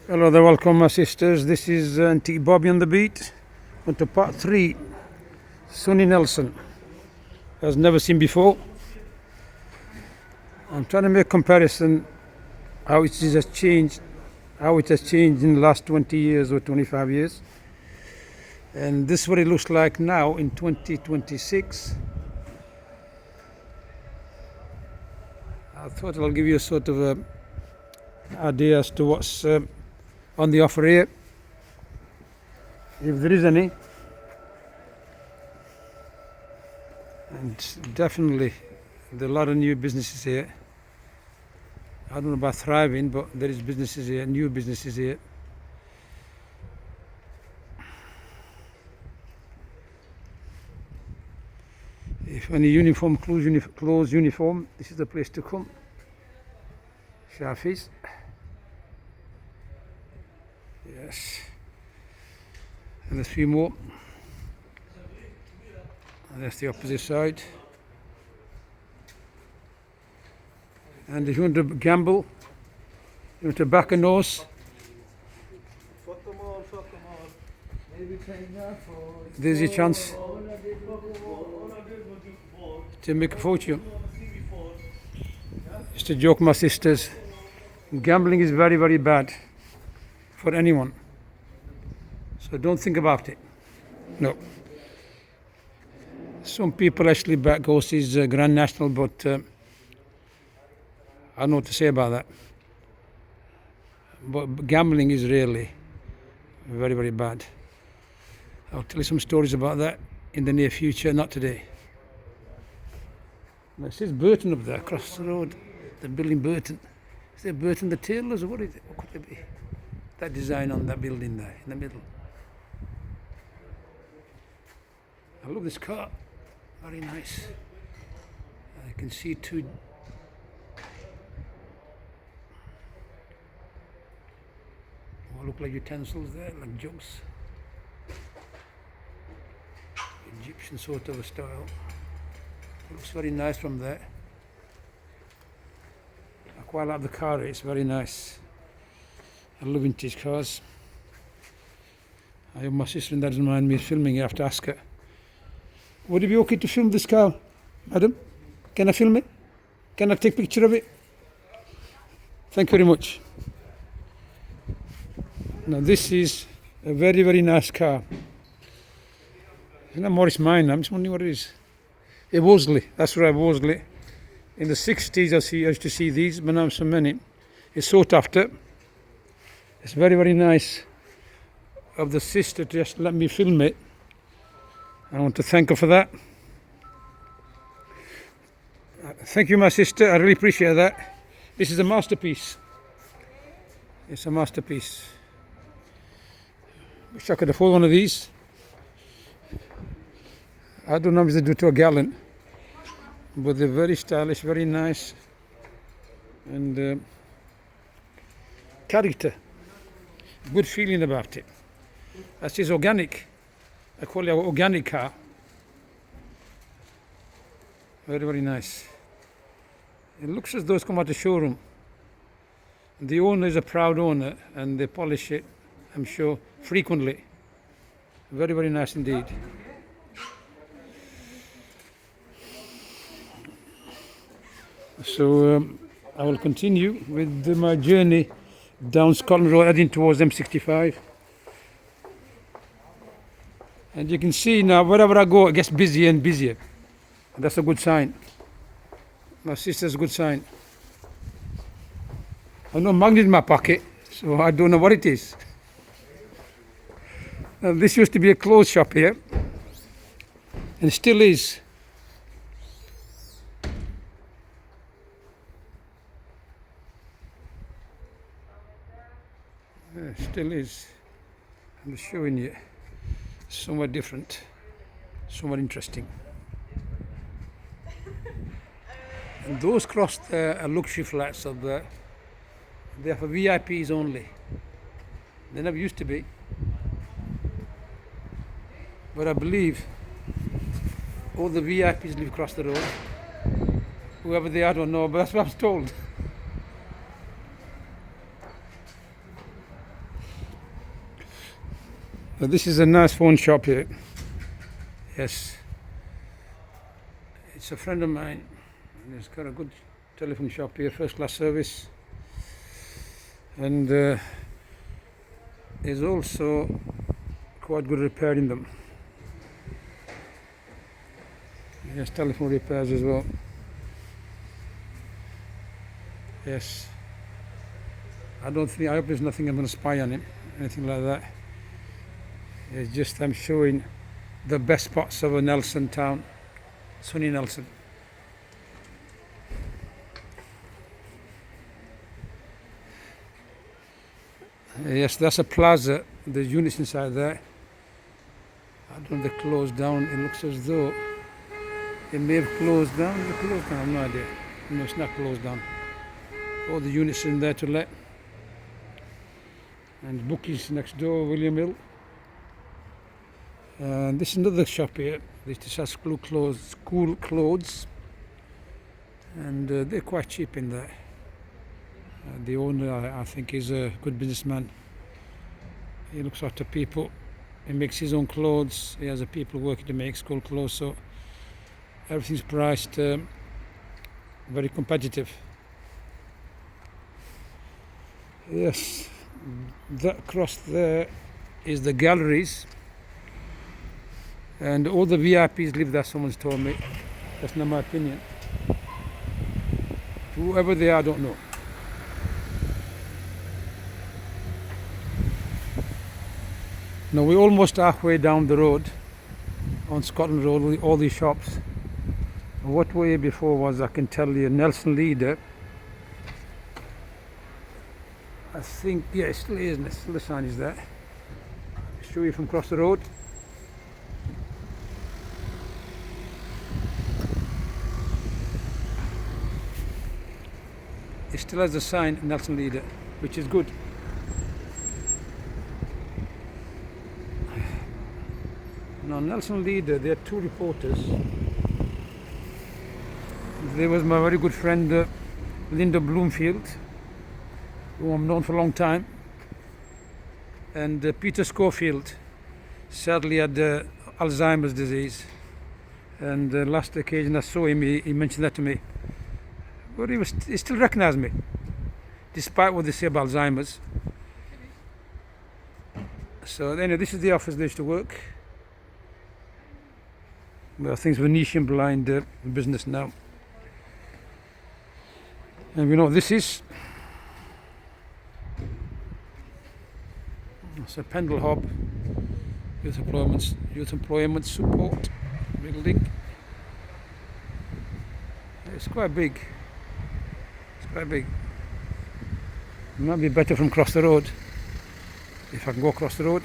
Hello there, welcome my sisters. This is Auntie Bobby on the beat. On to part 3. Sonny Nelson. Has never seen before. I'm trying to make a comparison how it has changed in the last 20 years or 25 years. And this is what it looks like now in 2026. I thought I'll give you a sort of a idea as to what's on the offer here, if there is any. And definitely there are a lot of new businesses here. I don't know about thriving, but there is businesses here, new businesses here. If any uniform, clothes uniform, this is the place to come. Shafis. Yes. And there's a few more. And that's the opposite side. And if you want to gamble, you want to back a nose, there's your chance to make a fortune. Just a joke, my sisters. Gambling is very, very bad for anyone. So don't think about it. No. Some people actually back horses Grand National, but I don't know what to say about that. But gambling is really very, very bad. I'll tell you some stories about that in the near future, not today. Now, it says Burton up there across the road. The building Burton. Is there Burton the Tailors or what is it? What could it be? That design on that building there in the middle. I love this car. Very nice. I can see two look like utensils there, like jugs. Egyptian sort of a style. It looks very nice from there. I quite like the car, it's very nice. I love vintage cars. I hope my sister and dad doesn't mind me filming it. I have to ask her. Would it be okay to film this car, madam? Can I film it? Can I take a picture of it? Thank you very much. Now this is a very, very nice car. It's not Morris Minor, I'm just wondering what it is. A Wolseley, that's right, Wolseley. In the 60s I used to see these, but now so many. It's sought after. It's very, very nice of the sister to just let me film it. I want to thank her for that. Thank you, my sister, I really appreciate that. This is a masterpiece. It's a masterpiece. Wish I could afford one of these. I don't know if they do to a gallon, but they're very stylish, very nice, and character. Good feeling about it. That is organic. I call it an organic car. Very, very nice. It looks as though it's come out of the showroom. The owner is a proud owner, and they polish it, I'm sure, frequently. Very, very nice indeed. So I will continue with my journey down Scotland Road, heading towards M65. And you can see now, wherever I go, it gets busier and busier. And that's a good sign. My sister's a good sign. I have no magnet in my pocket, so I don't know what it is. Now, this used to be a clothes shop here, and it still is. It still is. I'm just showing you. Somewhat different, somewhat interesting. And those across there are luxury flats up there. They are for VIPs only. They never used to be. But I believe all the VIPs live across the road. Whoever they are, I don't know, but that's what I was told. This is a nice phone shop here. Yes, it's a friend of mine, and he's got a good telephone shop here, first class service, and is also quite good repairing them. Yes, telephone repairs as well. Yes, I hope there's nothing I'm going to spy on him, anything like that. It's just I'm showing the best spots of a Nelson town, sunny Nelson. Yes, that's a plaza. There's units inside there. I don't know if they're closed down. It looks as though it may have closed down. Is it closed down? I have no idea. No, it's not closed down. All the units in there to let. And bookies next door, William Hill. And this is another shop here. This has school clothes, and they're quite cheap in there. The owner, I think, is a good businessman. He looks after people. He makes his own clothes. He has people working to make school clothes, so everything's priced very competitive. Yes, that across there is the galleries. And all the VIPs live there, someone's told me. That's not my opinion. Whoever they are, I don't know. Now we're almost halfway down the road on Scotland Road with all these shops. What way before was, I can tell you, Nelson Leader. I think, yeah, it still is, isn't it? Still the sign is there. I'll show you from across the road. It still has the sign Nelson Leader, which is good. Now Nelson Leader, there are two reporters. There was my very good friend Linda Bloomfield, who I've known for a long time, and Peter Schofield sadly had Alzheimer's disease, and the last occasion I saw him he mentioned that to me. But he still recognised me, despite what they say about Alzheimer's. So anyway, this is the office they used to work. Well, things Venetian blind business now. And you know what this is? It's a Pendle Hub, youth employment support building. It's quite big. Quite big. It might be better from across the road, if I can go across the road.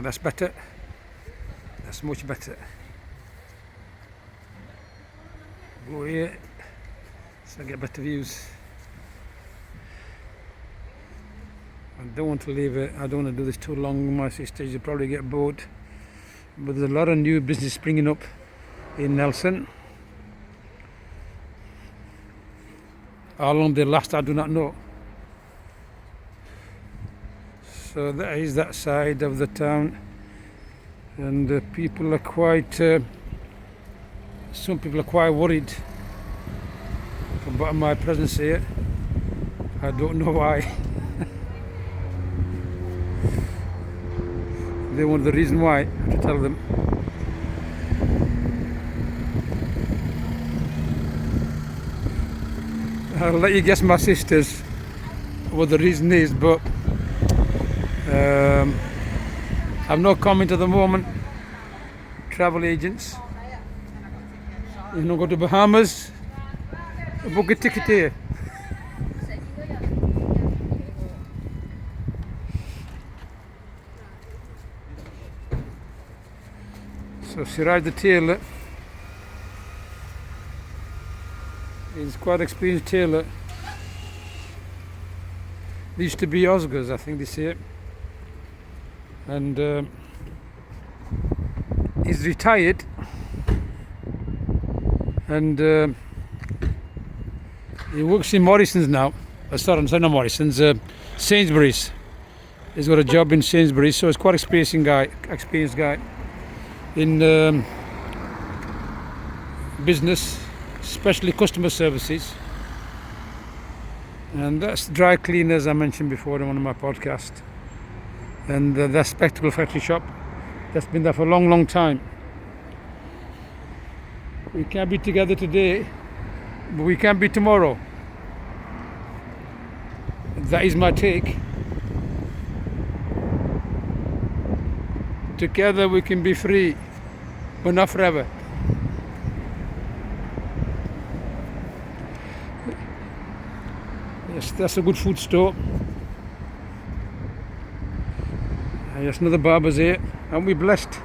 That's better. That's much better. Go here so I get better views. I don't want to leave it. I don't want to do this too long. My sisters, you'll probably get bored. But there's a lot of new business springing up in Nelson. How long they last, I do not know. So that is that side of the town, and people are quite. Some people are quite worried about my presence here. I don't know why. They want the reason why. I have to tell them. I'll let you guess, my sisters, what the reason is, but I've no comment at the moment. Travel agents, you know, go to Bahamas, book a ticket here. So Siraj the tailor is quite experienced tailor. They used to be Oscars, I think, this year, and he's retired, and he works in Morrison's now. sorry, not Morrison's. Sainsbury's. He's got a job in Sainsbury's, so he's quite experienced guy in business, especially customer services. And that's dry cleaners I mentioned before in one of my podcasts. And that's Spectacle Factory shop. That's been there for a long, long time. We can't be together today, but we can be tomorrow. That is my take. Together we can be free, but not forever. Yes, that's a good food store. Yes, another barber's here. Aren't we blessed?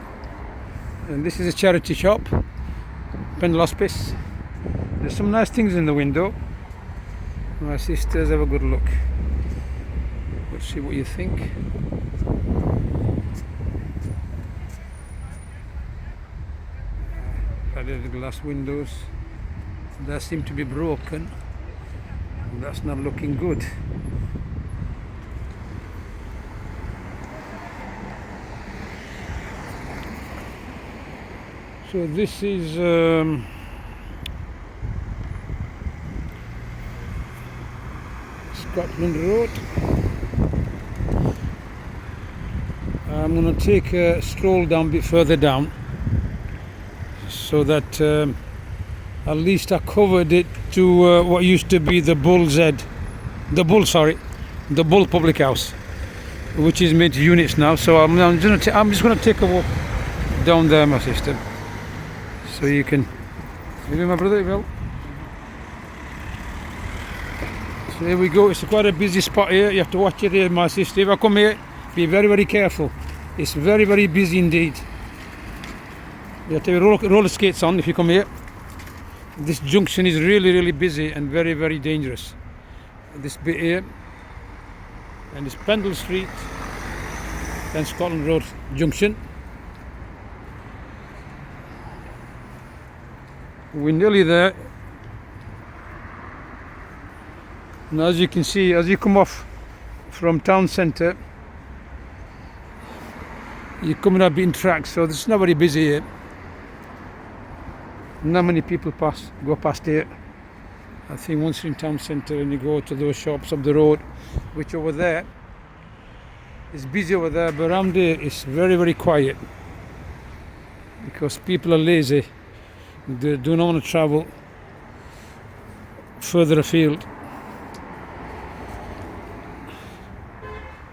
And this is a charity shop, Pendle Hospice. There's some nice things in the window. My sisters, have a good look. Let's see what you think. The glass windows, they seem to be broken. That's not looking good. So this is Scotland Road. I'm going to take a stroll down a bit further down, so that at least I covered it to what used to be the Bull Public House, which is made to units now. So I'm just going to take a walk down there, my sister, so you can. Maybe my brother will. So here we go. It's quite a busy spot here. You have to watch it here, my sister. If I come here, be very, very careful. It's very, very busy indeed. You have to have roller skates on if you come here. This junction is really, really busy and very, very dangerous. This bit here, and it's Pendle Street and Scotland Road junction. We're nearly there. Now, as you can see, as you come off from town centre, you're coming up in tracks, so it's not very busy here. Not many people go past here. I think once you're in town centre and you go to those shops up the road, which over there is busy over there, but around here it's very, very quiet because people are lazy. They do not want to travel further afield.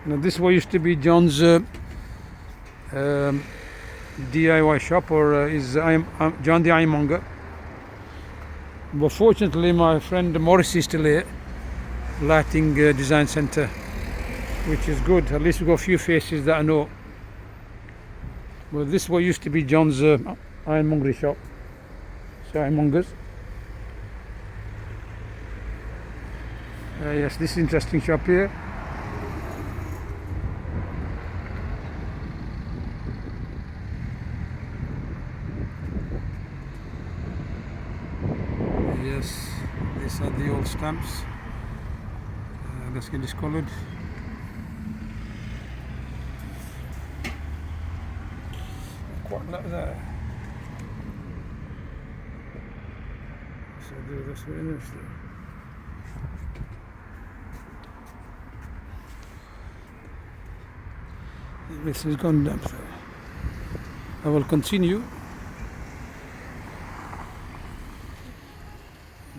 Now this is what used to be John's DIY shop, or is John the Ironmonger. But fortunately my friend Morris is still here, Lighting Design Centre, which is good. At least we've got a few faces that I know. Well, this is what used to be John's ironmongery shop. So ironmongers. Yes, this is interesting shop here. Yes, these are the old stamps. Let's get discoloured. Quite like that. So that's very interesting. This has gone down there. I will continue.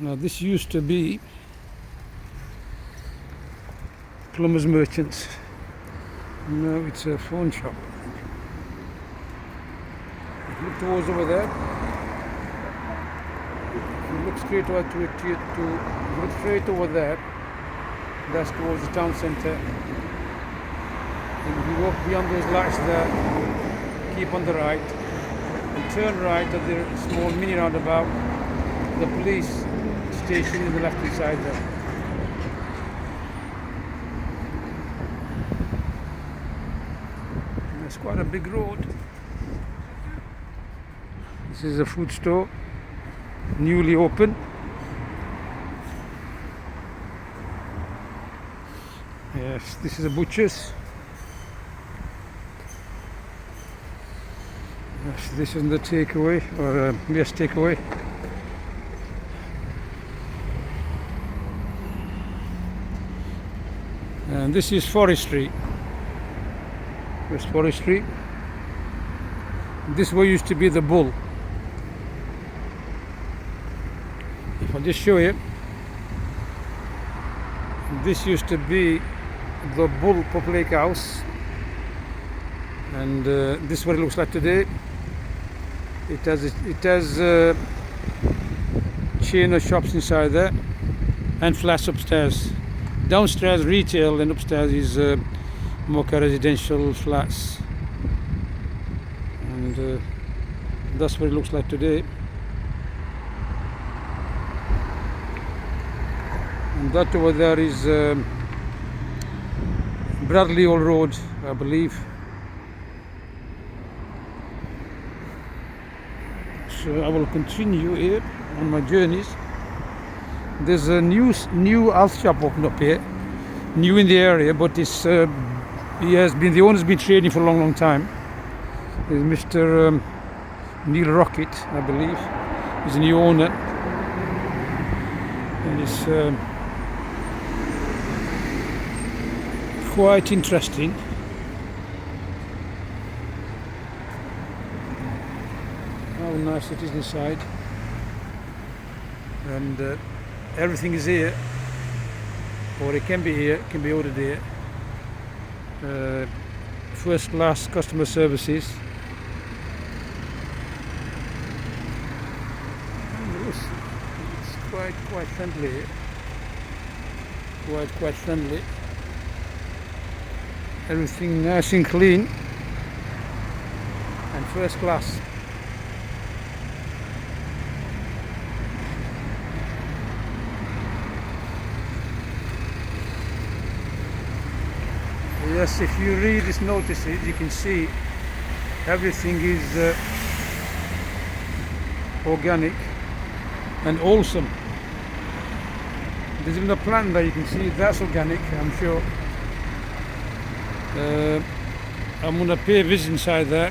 Now this used to be Plumbers Merchants. Now it's a phone shop. Look towards over there. If you look straight over look straight over there, that's towards the town centre. And if you walk beyond those lights there, keep on the right and turn right at the small mini roundabout. The police station is the left hand side there. And it's quite a big road. This is a food store, newly opened. Yes, this is a butcher's. Yes, this is the takeaway, or yes, takeaway. And this is forestry. Where's forestry? This way used to be the bull. If I just show you, this used to be the bull public house, and this is what it looks like today. It has chain of shops inside there and flats upstairs. Downstairs retail, and upstairs is more residential flats, and that's what it looks like today. And that over there is Bradley Old Road, I believe. So I will continue here on my journeys. There's a new health shop opened up here, new in the area, but it's the owner's been trading for a long time. It's Mr. Neil Rocket, I believe. He's a new owner, and it's quite interesting. How nice it is inside, and everything is here, or it can be here, can be ordered here. First class customer services. And it's quite friendly here. Quite friendly. Everything nice and clean and first class. Yes, if you read these notices, you can see everything is organic and wholesome. There's even a plant there, you can see that's organic, I'm sure. I'm going to pay a visit inside there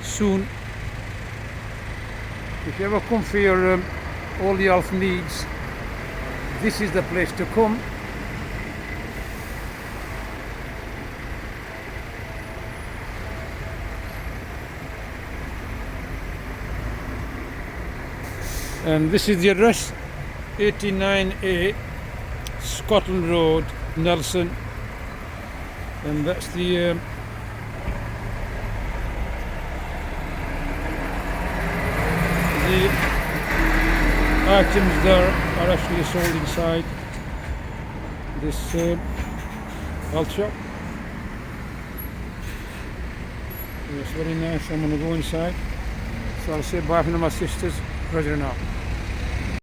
soon. If you ever come for your all the health needs, this is the place to come. And this is the address, 89A Scotland Road, Nelson. And that's the items there are actually sold inside this health shop. It's very nice. I'm going to go inside. So I'll say bye to my sisters. Pleasure now.